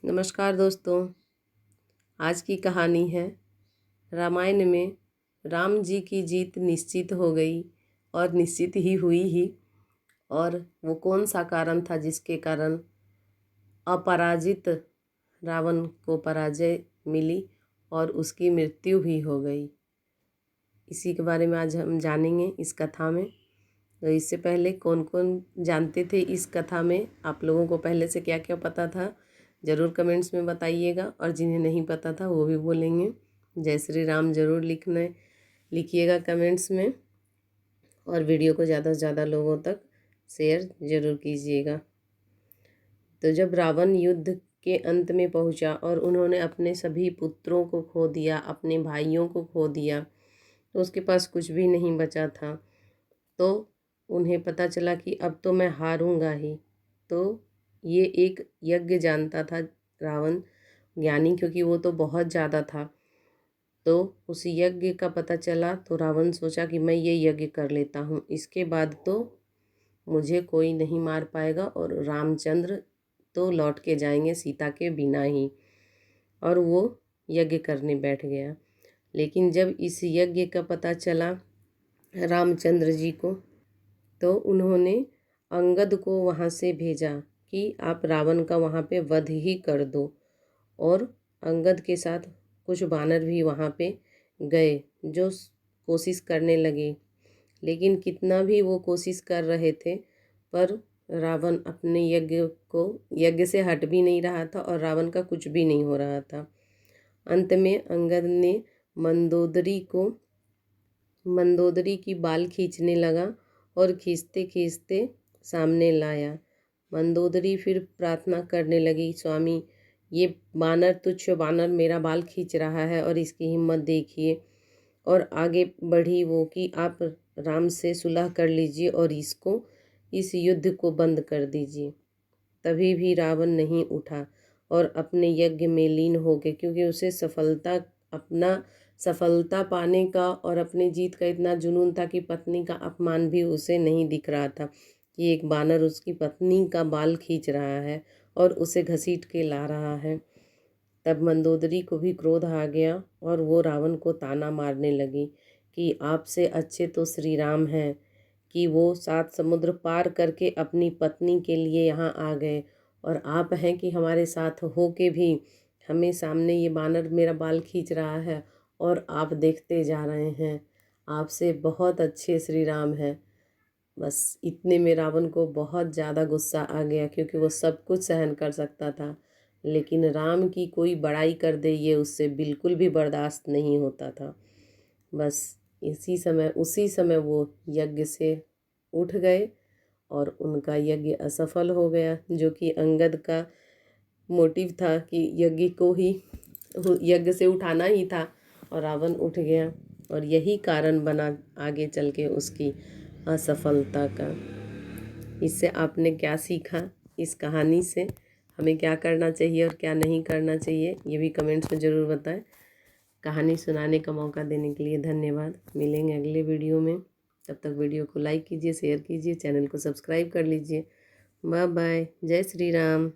नमस्कार दोस्तों। आज की कहानी है रामायण में राम जी की जीत निश्चित हो गई और निश्चित ही हुई ही। और वो कौन सा कारण था जिसके कारण अपराजित रावण को पराजय मिली और उसकी मृत्यु भी हो गई। इसी के बारे में आज हम जानेंगे इस कथा में। तो इससे पहले कौन कौन जानते थे इस कथा में, आप लोगों को पहले से क्या क्या पता था, ज़रूर कमेंट्स में बताइएगा। और जिन्हें नहीं पता था वो भी बोलेंगे। जय श्री राम ज़रूर लिखिएगा कमेंट्स में। और वीडियो को ज़्यादा से ज़्यादा लोगों तक शेयर ज़रूर कीजिएगा। तो जब रावण युद्ध के अंत में पहुंचा और उन्होंने अपने सभी पुत्रों को खो दिया, अपने भाइयों को खो दिया, तो उसके पास कुछ भी नहीं बचा था। तो उन्हें पता चला कि अब तो मैं हारूंगा ही। तो ये एक यज्ञ जानता था रावण ज्ञानी, क्योंकि वो तो बहुत ज़्यादा था। तो उस यज्ञ का पता चला तो रावण सोचा कि मैं ये यज्ञ कर लेता हूँ, इसके बाद तो मुझे कोई नहीं मार पाएगा और रामचंद्र तो लौट के जाएंगे सीता के बिना ही। और वो यज्ञ करने बैठ गया। लेकिन जब इस यज्ञ का पता चला रामचंद्र जी को, तो उन्होंने अंगद को वहाँ से भेजा कि आप रावण का वहाँ पे वध ही कर दो। और अंगद के साथ कुछ वानर भी वहाँ पे गए जो कोशिश करने लगे। लेकिन कितना भी वो कोशिश कर रहे थे, पर रावण अपने यज्ञ से हट भी नहीं रहा था और रावण का कुछ भी नहीं हो रहा था। अंत में अंगद ने मंदोदरी की बाल खींचने लगा और खींचते खींचते सामने लाया। मंदोदरी फिर प्रार्थना करने लगी, स्वामी ये बानर, तुच्छ बानर मेरा बाल खींच रहा है और इसकी हिम्मत देखिए। और आगे बढ़ी वो कि आप राम से सुलह कर लीजिए और इस युद्ध को बंद कर दीजिए। तभी भी रावण नहीं उठा और अपने यज्ञ में लीन हो गए, क्योंकि उसे सफलता पाने का और अपनी जीत का इतना जुनून था कि पत्नी का अपमान भी उसे नहीं दिख रहा था कि एक बानर उसकी पत्नी का बाल खींच रहा है और उसे घसीट के ला रहा है। तब मंदोदरी को भी क्रोध आ गया और वो रावण को ताना मारने लगी कि आपसे अच्छे तो श्री राम हैं, कि वो 7 समुद्र पार करके अपनी पत्नी के लिए यहाँ आ गए, और आप हैं कि हमारे साथ हो के भी हमें सामने ये बानर मेरा बाल खींच रहा है और आप देखते जा रहे हैं। आपसे बहुत अच्छे श्री राम हैं। बस इतने में रावण को बहुत ज़्यादा गुस्सा आ गया, क्योंकि वो सब कुछ सहन कर सकता था, लेकिन राम की कोई बड़ाई कर दे ये उससे बिल्कुल भी बर्दाश्त नहीं होता था। बस उसी समय वो यज्ञ से उठ गए और उनका यज्ञ असफल हो गया, जो कि अंगद का मोटिव था कि यज्ञ से उठाना ही था, और रावण उठ गया। और यही कारण बना आगे चल के उसकी असफलता का। इससे आपने क्या सीखा, इस कहानी से हमें क्या करना चाहिए और क्या नहीं करना चाहिए, ये भी कमेंट्स में ज़रूर बताएं। कहानी सुनाने का मौका देने के लिए धन्यवाद। मिलेंगे अगले वीडियो में। तब तक वीडियो को लाइक कीजिए, शेयर कीजिए, चैनल को सब्सक्राइब कर लीजिए। Bye bye. जय श्री राम।